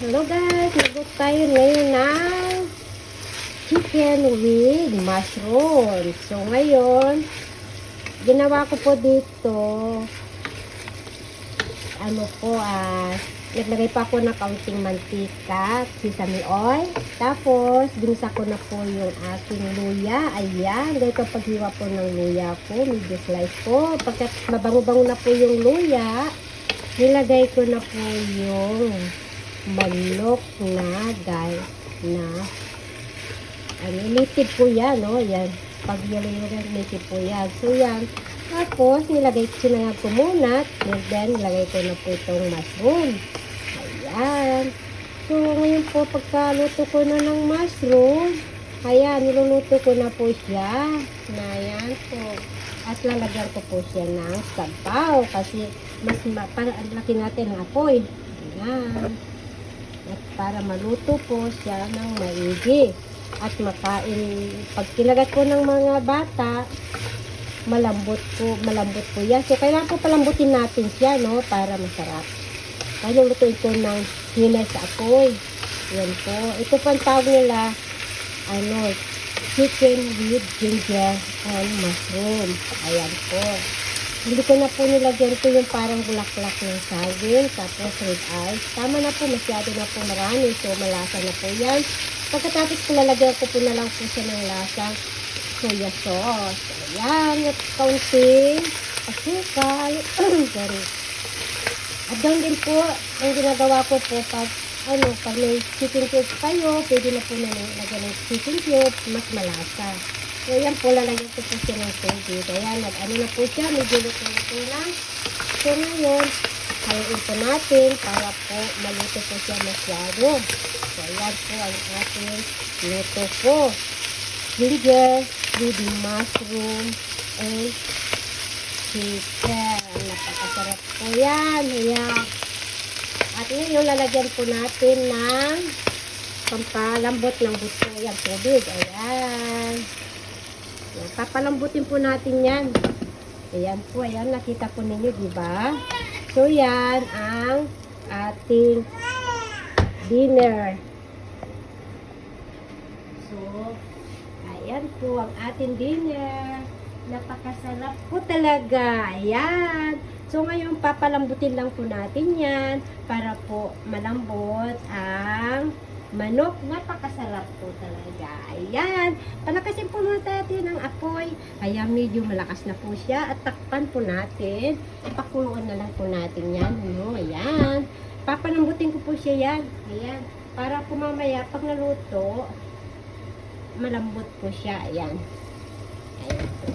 Hello guys, magot tayo ngayon ng chicken with mushroom. So ngayon, ginawa ko po dito, naglagay pa ako ng kaunting mantika, sesame oil. Tapos, ginisa ko na po yung aking luya. Ayan, ganito paghiwa po ng luya ko, medyo slice po. Pagkat mabango-bango na po yung luya, nilagay ko na po yung manok na native po yan, no? Yan, pag yan, native po yan. So yan, tapos nilagay ko na po muna, and then nilagay ko na po itong mushroom. Ayan. So ngayon po, pagkaluto ko na ng mushroom, ayan, niluluto ko na po siya. Na yan po. At lalagyan ko po siya ng sabaw kasi mas laki natin ng apoy. Ayan. At para maluto po siya ng maigi. At makain, pag kinagat po ng mga bata, malambot po yan. So, kailangan po palambutin natin siya, no? Para masarap. Kaya lutuin ko ng hinay sa apoy. Yan po. Ito po ang tawag nila, chicken with ginger and mushroom. Ayan po. Hindi ko na po nilagyan ko yung parang bulaklak ng saging, tapos red eyes. Tama na po, masyado na po marami. So, malasa na po yan. Pagkatapos po, lalagyan ko po na lang po siya ng lasang soya sauce. Ayan, at kaunting asukal. Sorry. At doon din po, ang ginagawa ko po, pag may chicken cubes kayo, pwede na po nilagyan ng chicken cubes, mas malasa. So, yan po, lalagyan ko po siya ng tubig. Ayan, na po siya, medyo luto-luto lang. So, ngayon, haluin po natin para po maluto po siya masyado. So, ayan po ang ating luto po. Ginger with mushroom and chicken. Napakasarap po yan. Ayan. At ngayon, lalagyan po natin ng pampalambot ng buto. Ayan, tubig. Ayan. Papalambutin po natin yan. Ayan po, ayan, nakita po ninyo, diba? So, yan ang ating dinner. So, ayan po ang ating dinner. Napakasarap po talaga. Ayan. So, ngayon, papalambutin lang po natin yan para po malambot ang manok. Napakasarap po talaga. Ayan. Palakasin po natin ang apoy. Ayan, medyo malakas na po siya. At takpan po natin. Ipakuluan na lang po natin yan. Ayan. Papalambutin ko po siya yan. Ayan. Para po mamaya, pag naluto, malambot po siya. Ayan. Ayan po.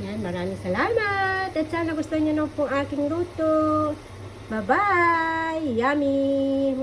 Ayan. Maraming salamat. At sana gusto niyo na po aking luto. Bye-bye. Yummy.